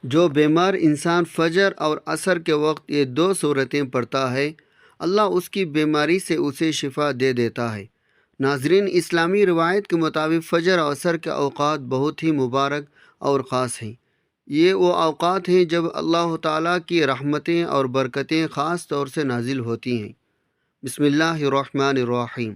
جو بیمار انسان فجر اور عصر کے وقت یہ دو صورتیں پڑھتا ہے، اللہ اس کی بیماری سے اسے شفا دے دیتا ہے۔ ناظرین، اسلامی روایت کے مطابق فجر اور عصر کے اوقات بہت ہی مبارک اور خاص ہیں۔ یہ وہ اوقات ہیں جب اللہ تعالیٰ کی رحمتیں اور برکتیں خاص طور سے نازل ہوتی ہیں۔ بسم اللہ الرحمن الرحیم۔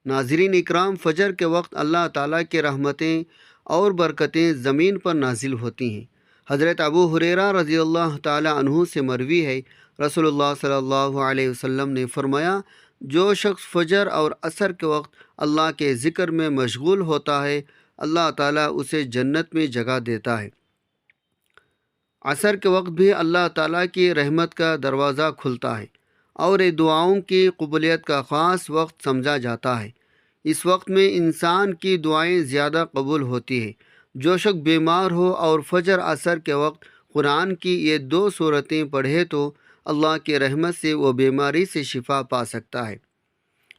ناظرین اکرام، فجر کے وقت اللہ تعالیٰ کی رحمتیں اور برکتیں زمین پر نازل ہوتی ہیں۔ حضرت ابو ہریرہ رضی اللہ تعالیٰ عنہ سے مروی ہے، رسول اللہ صلی اللہ علیہ وسلم نے فرمایا، جو شخص فجر اور عصر کے وقت اللہ کے ذکر میں مشغول ہوتا ہے، اللہ تعالیٰ اسے جنت میں جگہ دیتا ہے۔ عصر کے وقت بھی اللہ تعالیٰ کی رحمت کا دروازہ کھلتا ہے اور یہ دعاؤں کی قبولیت کا خاص وقت سمجھا جاتا ہے۔ اس وقت میں انسان کی دعائیں زیادہ قبول ہوتی ہیں۔ جو شخص بیمار ہو اور فجر عصر کے وقت قرآن کی یہ دو صورتیں پڑھے تو اللہ کی رحمت سے وہ بیماری سے شفا پا سکتا ہے۔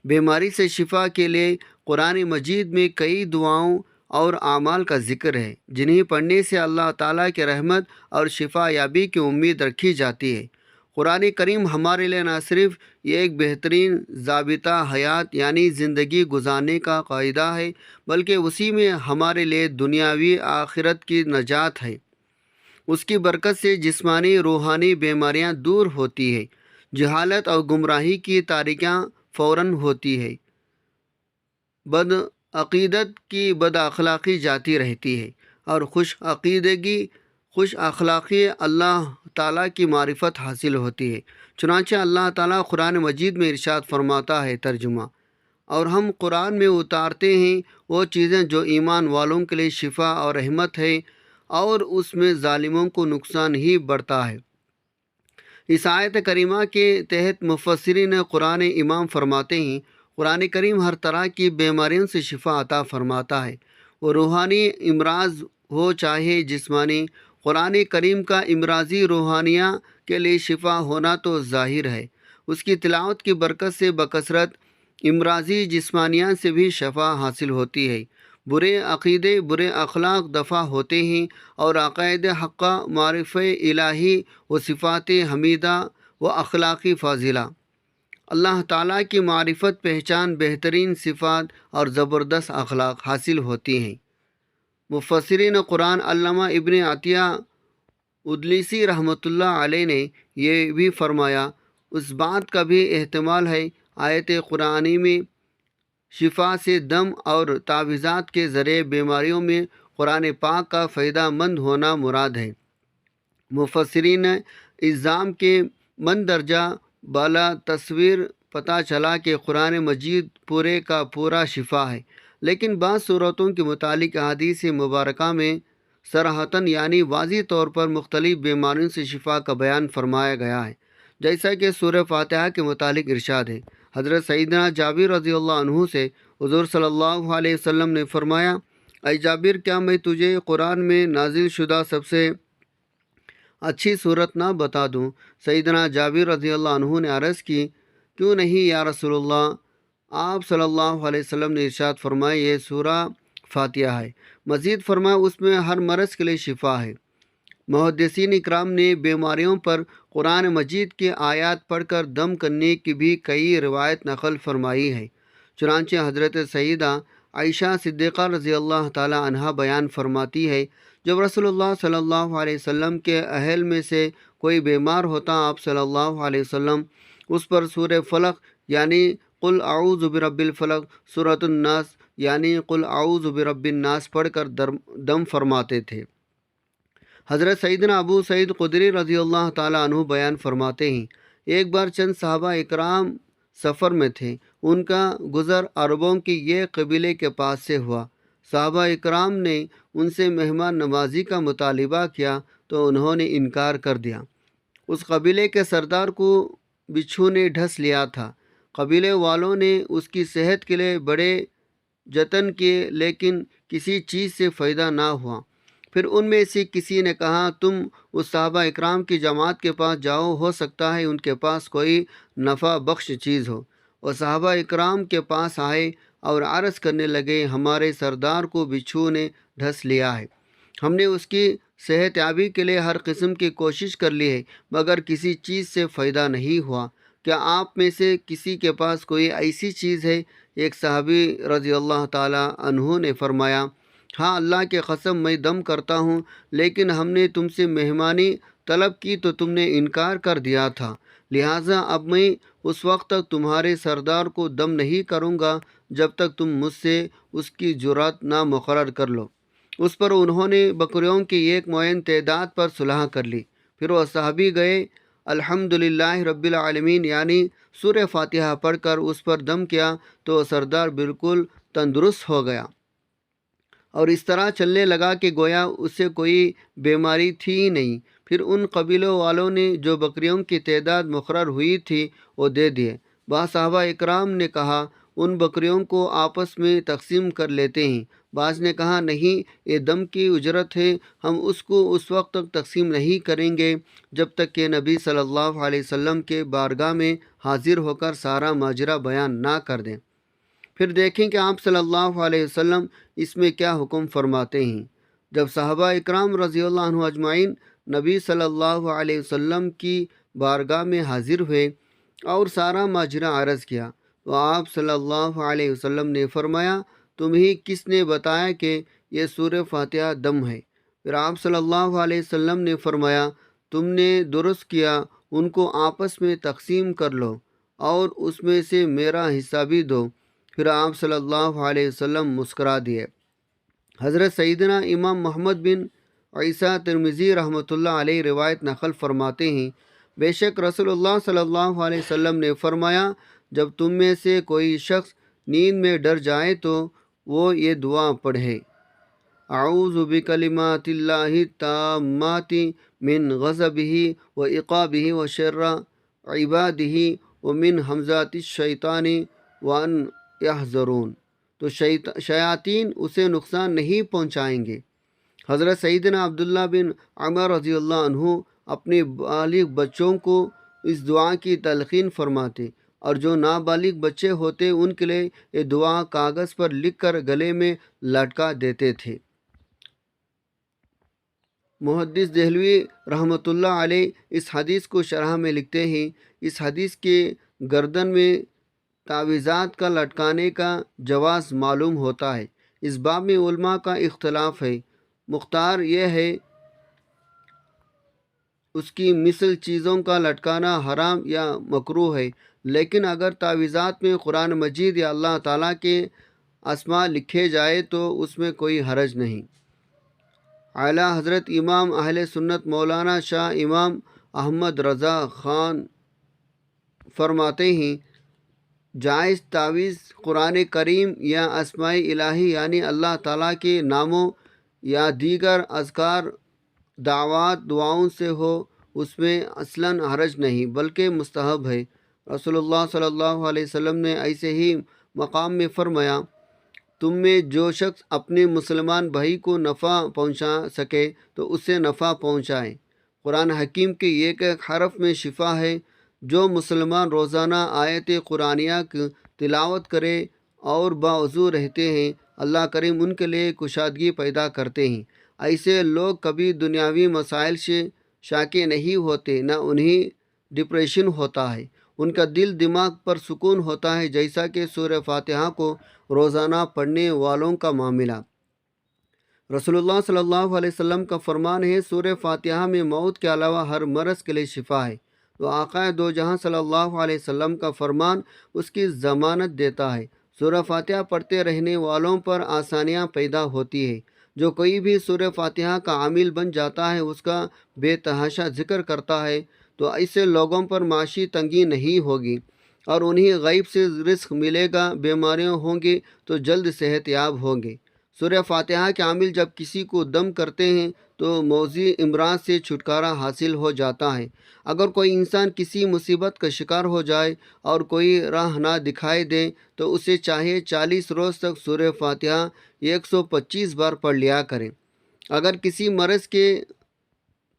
بیماری سے شفا کے لیے قرآن مجید میں کئی دعاؤں اور اعمال کا ذکر ہے، جنہیں پڑھنے سے اللہ تعالیٰ کی رحمت اور شفا یابی کی امید رکھی جاتی ہے۔ قرآن کریم ہمارے لیے نہ صرف یہ ایک بہترین ضابطہ حیات یعنی زندگی گزارنے کا قاعدہ ہے، بلکہ اسی میں ہمارے لیے دنیاوی آخرت کی نجات ہے۔ اس کی برکت سے جسمانی روحانی بیماریاں دور ہوتی ہیں، جہالت اور گمراہی کی تاریکیاں فوراً ہوتی ہے، بد عقیدت کی بد اخلاقی جاتی رہتی ہے، اور خوش اخلاقی اللہ تعالیٰ کی معرفت حاصل ہوتی ہے۔ چنانچہ اللہ تعالیٰ قرآن مجید میں ارشاد فرماتا ہے، ترجمہ، اور ہم قرآن میں اتارتے ہیں وہ چیزیں جو ایمان والوں کے لیے شفا اور رحمت ہے، اور اس میں ظالموں کو نقصان ہی بڑھتا ہے۔ اس آیت کریمہ کے تحت مفسرین قرآن امام فرماتے ہیں، قرآن کریم ہر طرح کی بیماریوں سے شفا عطا فرماتا ہے، وہ روحانی امراض ہو چاہے جسمانی۔ قرآن کریم کا امراضی روحانیہ کے لیے شفا ہونا تو ظاہر ہے۔ اس کی تلاوت کی برکت سے بکثرت امراضی جسمانیہ سے بھی شفا حاصل ہوتی ہے۔ برے عقیدے برے اخلاق دفع ہوتے ہیں، اور عقائد حقہ معرفہ الہی و صفات حمیدہ و اخلاقی فاضلہ اللہ تعالیٰ کی معرفت پہچان بہترین صفات اور زبردست اخلاق حاصل ہوتی ہیں۔ مفسرین قرآن علامہ ابن عطیہ ادلیسی رحمۃ اللہ علیہ نے یہ بھی فرمایا، اس بات کا بھی احتمال ہے آیت قرآنی میں شفا سے دم اور تعویذات کے ذریعے بیماریوں میں قرآن پاک کا فائدہ مند ہونا مراد ہے۔ مفسرین الزام کے مندرجہ بالا تصویر پتہ چلا کہ قرآن مجید پورے کا پورا شفا ہے، لیکن بعض صورتوں کے متعلق احادیث مبارکہ میں صراحتاً یعنی واضح طور پر مختلف بیماریوں سے شفا کا بیان فرمایا گیا ہے، جیسا کہ سورہ فاتحہ کے متعلق ارشاد ہے۔ حضرت سیدنا جابر رضی اللہ عنہ سے حضور صلی اللہ علیہ وسلم نے فرمایا، اے جابر، کیا میں تجھے قرآن میں نازل شدہ سب سے اچھی صورت نہ بتا دوں؟ سیدنا جابر رضی اللہ عنہ نے عرض کی، کیوں نہیں یا رسول اللہ؟ آپ صلی اللہ علیہ وسلم نے ارشاد فرمایا، یہ سورہ فاتحہ ہے۔ مزید فرمایا، اس میں ہر مرض کے لیے شفا ہے۔ محدثین اکرام نے بیماریوں پر قرآن مجید کے آیات پڑھ کر دم کرنے کی بھی کئی روایت نقل فرمائی ہے۔ چنانچہ حضرت سیدہ عائشہ صدیقہ رضی اللہ تعالی عنہا بیان فرماتی ہے، جب رسول اللہ صلی اللہ علیہ وسلم کے اہل میں سے کوئی بیمار ہوتا، آپ صلی اللہ علیہ وسلم اس پر سورہ فلق یعنی قل اعوذ برب الفلق، سورۃ الناس یعنی قل اعوذ برب الناس پڑھ کر دم فرماتے تھے۔ حضرت سیدنا ابو سعید خدری رضی اللہ تعالیٰ عنہ بیان فرماتے ہیں، ایک بار چند صحابہ اکرام سفر میں تھے، ان کا گزر عربوں کی یہ قبیلے کے پاس سے ہوا۔ صحابہ اکرام نے ان سے مہمان نوازی کا مطالبہ کیا تو انہوں نے انکار کر دیا۔ اس قبیلے کے سردار کو بچھو نے ڈھس لیا تھا۔ قبیلے والوں نے اس کی صحت کے لیے بڑے جتن کیے، لیکن کسی چیز سے فائدہ نہ ہوا۔ پھر ان میں سے کسی نے کہا، تم اس صحابہ اکرام کی جماعت کے پاس جاؤ، ہو سکتا ہے ان کے پاس کوئی نفع بخش چیز ہو۔ اور صحابہ اکرام کے پاس آئے اور عرض کرنے لگے، ہمارے سردار کو بچھو نے ڈھس لیا ہے، ہم نے اس کی صحت یابی کے لیے ہر قسم کی کوشش کر لی ہے مگر کسی چیز سے فائدہ نہیں ہوا۔ کیا آپ میں سے کسی کے پاس کوئی ایسی چیز ہے؟ ایک صحابی رضی اللہ تعالیٰ عنہ نے فرمایا، ہاں اللہ کے قسم میں دم کرتا ہوں، لیکن ہم نے تم سے مہمانی طلب کی تو تم نے انکار کر دیا تھا، لہٰذا اب میں اس وقت تک تمہارے سردار کو دم نہیں کروں گا جب تک تم مجھ سے اس کی جرات نہ مقرر کر لو۔ اس پر انہوں نے بکریوں کی ایک معین تعداد پر صلح کر لی۔ پھر وہ صحابی گئے، الحمدللہ رب العالمین یعنی سورہ فاتحہ پڑھ کر اس پر دم کیا تو سردار بالکل تندرست ہو گیا اور اس طرح چلنے لگا کہ گویا اسے کوئی بیماری تھی ہی نہیں۔ پھر ان قبیلوں والوں نے جو بکریوں کی تعداد مقرر ہوئی تھی وہ دے دیے۔ بعض صحابہ اکرام نے کہا ان بکریوں کو آپس میں تقسیم کر لیتے ہیں۔ بعض نے کہا نہیں، یہ دم کی اجرت ہے، ہم اس کو اس وقت تک تقسیم نہیں کریں گے جب تک کہ نبی صلی اللہ علیہ وسلم کے بارگاہ میں حاضر ہو کر سارا ماجرا بیان نہ کر دیں۔ پھر دیکھیں کہ آپ صلی اللہ علیہ وسلم اس میں کیا حکم فرماتے ہیں۔ جب صحابہ اکرام رضی اللہ عنہ اجمعین نبی صلی اللہ علیہ وسلم کی بارگاہ میں حاضر ہوئے اور سارا ماجرا عرض کیا تو آپ صلی اللہ علیہ وسلم نے فرمایا، تمہیں کس نے بتایا کہ یہ سورہ فاتحہ دم ہے؟ پھر آپ صلی اللہ علیہ وسلم نے فرمایا، تم نے درست کیا، ان کو آپس میں تقسیم کر لو اور اس میں سے میرا حصہ بھی دو۔ پھر آپ صلی اللہ علیہ وسلم مسکرا دیے۔ حضرت سیدنا امام محمد بن عیسیٰ ترمذی رحمۃ اللہ علیہ روایت نقل فرماتے ہیں، بے شک رسول اللہ صلی اللہ علیہ وسلم نے فرمایا، جب تم میں سے کوئی شخص نیند میں ڈر جائے تو وہ یہ دعا پڑھے، اعوذ بکلمات اللہ التامات من غضبہ وعقابہ وشر عبادہ ومن حمزات الشیطان وان یحذرون، تو شیاطین اسے نقصان نہیں پہنچائیں گے۔ حضرت سیدنا عبداللہ بن عمر رضی اللہ عنہ اپنے بالغ بچوں کو اس دعا کی تلقین فرماتے اور جو نابالغ بچے ہوتے ان کے لیے یہ دعا کاغذ پر لکھ کر گلے میں لٹکا دیتے تھے۔ محدث دہلوی رحمۃ اللہ علیہ اس حدیث کو شرح میں لکھتے ہیں، اس حدیث کے گردن میں تعویذات کا لٹکانے کا جواز معلوم ہوتا ہے۔ اس باب میں علماء کا اختلاف ہے، مختار یہ ہے اس کی مثل چیزوں کا لٹکانا حرام یا مکروہ ہے، لیکن اگر تعویذات میں قرآن مجید یا اللہ تعالیٰ کے اسماء لکھے جائے تو اس میں کوئی حرج نہیں۔ اعلیٰ حضرت امام اہل سنت مولانا شاہ امام احمد رضا خان فرماتے ہیں، جائز تعویذ قرآن کریم یا اسماء الہی یعنی اللہ تعالیٰ کے ناموں یا دیگر اذکار دعوات دعاؤں سے ہو، اس میں اصلاً حرج نہیں بلکہ مستحب ہے۔ رسول اللہ صلی اللہ علیہ وسلم نے ایسے ہی مقام میں فرمایا، تم میں جو شخص اپنے مسلمان بھائی کو نفع پہنچا سکے تو اسے نفع پہنچائے۔ قرآن حکیم کے ایک ایک حرف میں شفا ہے۔ جو مسلمان روزانہ آیت قرآنیہ کی تلاوت کرے اور باوضو رہتے ہیں، اللہ کریم ان کے لیے کشادگی پیدا کرتے ہیں۔ ایسے لوگ کبھی دنیاوی مسائل سے شاکی نہیں ہوتے، نہ انہیں ڈپریشن ہوتا ہے، ان کا دل دماغ پر سکون ہوتا ہے، جیسا کہ سورہ فاتحہ کو روزانہ پڑھنے والوں کا معاملہ۔ رسول اللہ صلی اللہ علیہ وسلم کا فرمان ہے، سورہ فاتحہ میں موت کے علاوہ ہر مرض کے لیے شفا ہے۔ تو آقا دو جہاں صلی اللہ علیہ وسلم کا فرمان اس کی ضمانت دیتا ہے۔ سورہ فاتحہ پڑھتے رہنے والوں پر آسانیاں پیدا ہوتی ہے۔ جو کوئی بھی سورہ فاتحہ کا عامل بن جاتا ہے، اس کا بے تحاشا ذکر کرتا ہے، تو ایسے لوگوں پر معاشی تنگی نہیں ہوگی اور انہیں غیب سے رزق ملے گا، بیماریاں ہوں گی تو جلد صحت یاب ہوں گے۔ سورہ فاتحہ کے عامل جب کسی کو دم کرتے ہیں تو موذی امراض سے چھٹکارا حاصل ہو جاتا ہے۔ اگر کوئی انسان کسی مصیبت کا شکار ہو جائے اور کوئی راہ نہ دکھائی دے تو اسے چاہے 40 روز تک سورہ فاتحہ 125 بار پڑھ لیا کرے۔ اگر کسی مرض کے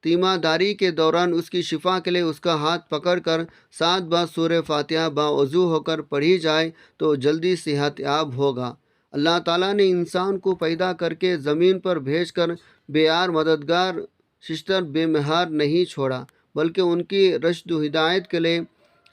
تیمارداری کے دوران اس کی شفا کے لیے اس کا ہاتھ پکڑ کر 7 بار سورہ فاتحہ باوضو ہو کر پڑھی جائے تو جلدی صحت یاب ہوگا۔ اللہ تعالیٰ نے انسان کو پیدا کر کے زمین پر بھیج کر بے یار مددگار ششتر بے مہار نہیں چھوڑا، بلکہ ان کی رشد و ہدایت کے لیے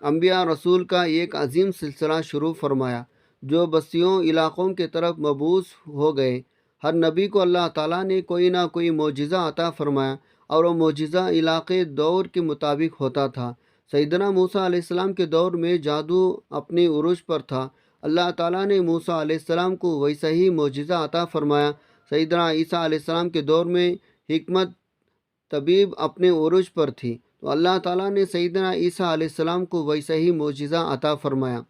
انبیاء رسول کا ایک عظیم سلسلہ شروع فرمایا جو بستیوں علاقوں کے طرف مبعوث ہو گئے۔ ہر نبی کو اللہ تعالیٰ نے کوئی نہ کوئی معجزہ عطا فرمایا اور وہ معجزہ علاقے دور کے مطابق ہوتا تھا۔ سیدنا موسیٰ علیہ السلام کے دور میں جادو اپنی عروج پر تھا۔ اللہ تعالیٰ نے موسیٰ علیہ السلام کو ویسا ہی معجزہ عطا فرمایا۔ سیدنا عیسیٰ علیہ السلام کے دور میں حکمت طبیب اپنے عروج پر تھی، تو اللہ تعالیٰ نے سیدنا عیسیٰ علیہ السلام کو ویسا ہی معجزہ عطا فرمایا۔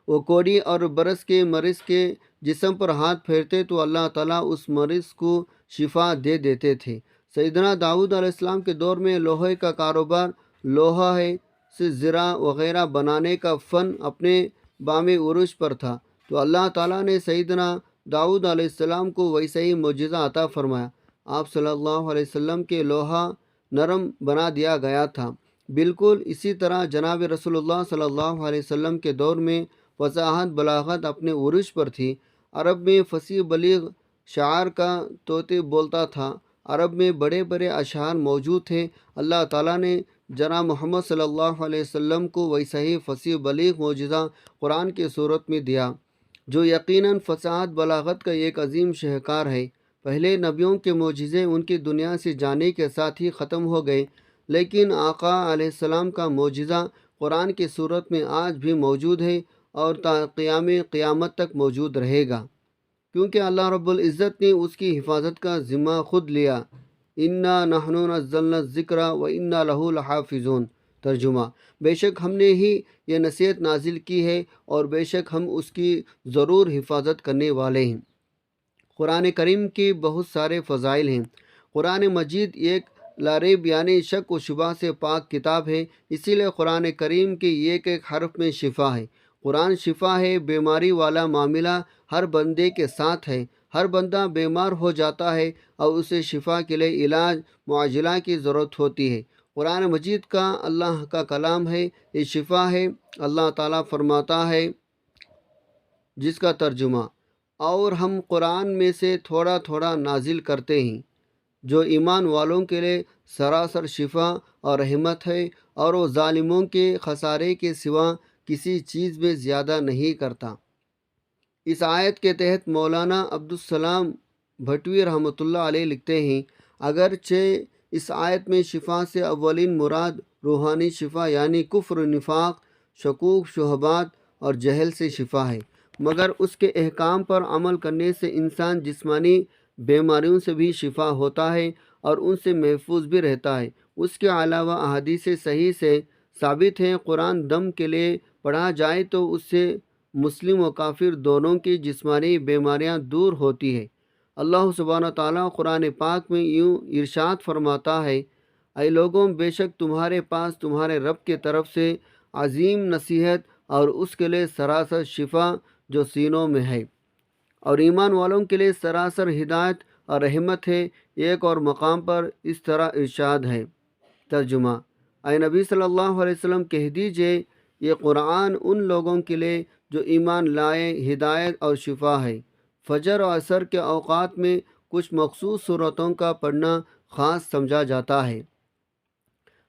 وہ کوڑی اور برس کے مریض کے جسم پر ہاتھ پھیرتے تو اللہ تعالیٰ اس مریض کو شفا دے دیتے تھے۔ سیدنا داؤد علیہ السلام کے دور میں لوہے کا کاروبار، لوہے سے زرہ وغیرہ بنانے کا فن اپنے بام عروج پر تھا، تو اللہ تعالیٰ نے سیدنا داؤد علیہ السلام کو ویسے ہی معجزہ عطا فرمایا۔ آپ صلی اللہ علیہ وسلم کے لوہا نرم بنا دیا گیا تھا۔ بالکل اسی طرح جناب رسول اللہ صلی اللہ علیہ وسلم کے دور میں فصاحت بلاغت اپنے عروج پر تھی۔ عرب میں فصیح بلیغ شعر کا طوطی بولتا تھا۔ عرب میں بڑے بڑے اشعار موجود تھے۔ اللہ تعالیٰ نے جناب محمد صلی اللہ علیہ وسلم کو ویسا ہی فصیح بلیغ معجزہ قرآن کی صورت میں دیا، جو یقیناً فصاحت بلاغت کا ایک عظیم شاہکار ہے۔ پہلے نبیوں کے معجزے ان کی دنیا سے جانے کے ساتھ ہی ختم ہو گئے، لیکن آقا علیہ السلام کا معجزہ قرآن کی صورت میں آج بھی موجود ہے اور تا قیامت تک موجود رہے گا، کیونکہ اللہ رب العزت نے اس کی حفاظت کا ذمہ خود لیا۔ انا نحن نزلنا الذکر و انا لہ لحافظون۔ ترجمہ: بے شک ہم نے ہی یہ نصیحت نازل کی ہے اور بے شک ہم اس کی ضرور حفاظت کرنے والے ہیں۔ قرآن کریم کی بہت سارے فضائل ہیں۔ قرآن مجید ایک لاریب یعنی شک و شبہ سے پاک کتاب ہے، اسی لیے قرآن کریم کی ایک ایک حرف میں شفا ہے۔ قرآن شفا ہے۔ بیماری والا معاملہ ہر بندے کے ساتھ ہے۔ ہر بندہ بیمار ہو جاتا ہے اور اسے شفا کے لیے علاج معالجہ کی ضرورت ہوتی ہے۔ قرآن مجید کا اللہ کا کلام ہے، یہ شفا ہے۔ اللہ تعالیٰ فرماتا ہے، جس کا ترجمہ: اور ہم قرآن میں سے تھوڑا تھوڑا نازل کرتے ہیں جو ایمان والوں کے لیے سراسر شفا اور رحمت ہے، اور وہ ظالموں کے خسارے کے سوا کسی چیز میں زیادہ نہیں کرتا۔ اس آیت کے تحت مولانا عبدالسلام بھٹوی رحمۃ اللہ علیہ لکھتے ہیں، اگرچہ اس آیت میں شفا سے اولین مراد روحانی شفا یعنی کفر، نفاق، شکوک، شبہات اور جہل سے شفا ہے، مگر اس کے احکام پر عمل کرنے سے انسان جسمانی بیماریوں سے بھی شفا ہوتا ہے اور ان سے محفوظ بھی رہتا ہے۔ اس کے علاوہ احادیث صحیح سے ثابت ہے، قرآن دم کے لیے پڑھا جائے تو اس سے مسلم و کافر دونوں کی جسمانی بیماریاں دور ہوتی ہے۔ اللہ سبحانہ تعالیٰ قرآن پاک میں یوں ارشاد فرماتا ہے، اے لوگوں، بے شک تمہارے پاس تمہارے رب کے طرف سے عظیم نصیحت اور اس کے لیے سراسر شفا جو سینوں میں ہے، اور ایمان والوں کے لیے سراسر ہدایت اور رحمت ہے۔ ایک اور مقام پر اس طرح ارشاد ہے۔ ترجمہ: اے نبی صلی اللہ علیہ وسلم کہہ دیجئے، یہ قرآن ان لوگوں کے لیے جو ایمان لائے ہدایت اور شفا ہے۔ فجر اور عصر کے اوقات میں کچھ مخصوص صورتوں کا پڑھنا خاص سمجھا جاتا ہے،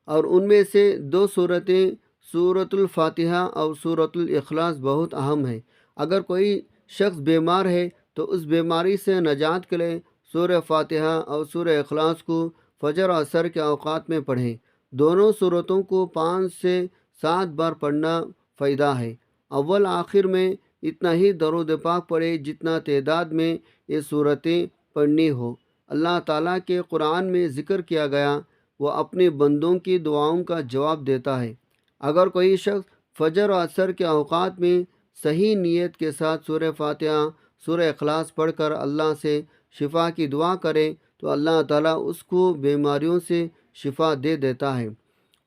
اور ان میں سے دو صورتیں سورۃ الفاتحہ اور سورۃ الاخلاص بہت اہم ہیں۔ اگر کوئی شخص بیمار ہے تو اس بیماری سے نجات کے لیے سورہ فاتحہ اور سورہ اخلاص کو فجر اور عصر کے اوقات میں پڑھیں۔ دونوں صورتوں کو 5 سے 7 بار پڑھنا فائدہ ہے۔ اول آخر میں اتنا ہی درود پاک پڑھے جتنا تعداد میں یہ صورتیں پڑھنی ہو۔ اللہ تعالیٰ کے قرآن میں ذکر کیا گیا، وہ اپنے بندوں کی دعاؤں کا جواب دیتا ہے۔ اگر کوئی شخص فجر و عصر کے اوقات میں صحیح نیت کے ساتھ سورہ فاتحہ، سورہ اخلاص پڑھ کر اللہ سے شفا کی دعا کرے تو اللہ تعالیٰ اس کو بیماریوں سے شفا دے دیتا ہے۔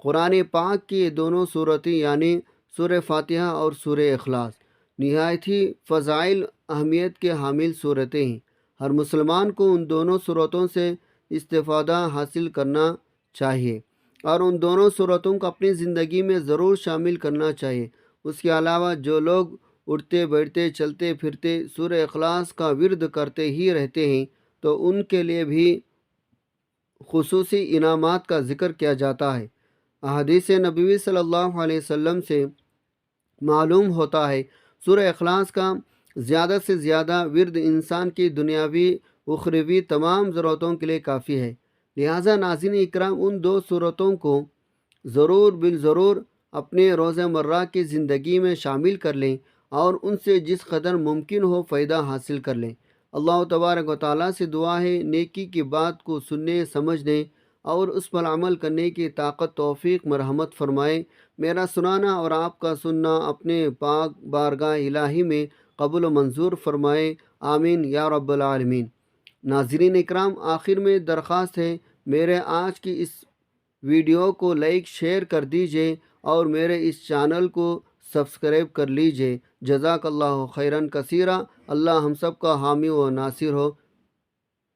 قرآن پاک کی یہ دونوں صورتیں یعنی سورہ فاتحہ اور سورہ اخلاص نہایت ہی فضائل اہمیت کے حامل صورتیں ہیں۔ ہر مسلمان کو ان دونوں صورتوں سے استفادہ حاصل کرنا چاہیے اور ان دونوں صورتوں کو اپنی زندگی میں ضرور شامل کرنا چاہیے۔ اس کے علاوہ جو لوگ اٹھتے بیٹھتے چلتے پھرتے سورہ اخلاص کا ورد کرتے ہی رہتے ہیں، تو ان کے لیے بھی خصوصی انعامات کا ذکر کیا جاتا ہے۔ احادیث نبوی صلی اللہ علیہ وسلم سے معلوم ہوتا ہے سورہ اخلاص کا زیادہ سے زیادہ ورد انسان کی دنیاوی اخروی تمام ضرورتوں کے لیے کافی ہے۔ لہٰذا ناظرین اکرام، ان دو صورتوں کو ضرور بالضرور اپنے روزمرہ کی زندگی میں شامل کر لیں اور ان سے جس قدر ممکن ہو فائدہ حاصل کر لیں۔ اللہ تبارک و تعالیٰ سے دعا ہے نیکی کی بات کو سننے سمجھنے اور اس پر عمل کرنے کی طاقت توفیق مرحمت فرمائے۔ میرا سنانا اور آپ کا سننا اپنے پاک بارگاہ الہی میں قبول و منظور فرمائے، آمین یا رب العالمین۔ ناظرین اکرام، آخر میں درخواست ہے میرے آج کی اس ویڈیو کو لائک شیئر کر دیجئے اور میرے اس چینل کو سبسکرائب کر لیجئے۔ جزاک اللہ خیرن کثیرہ۔ اللہ ہم سب کا حامی و ناصر ہو۔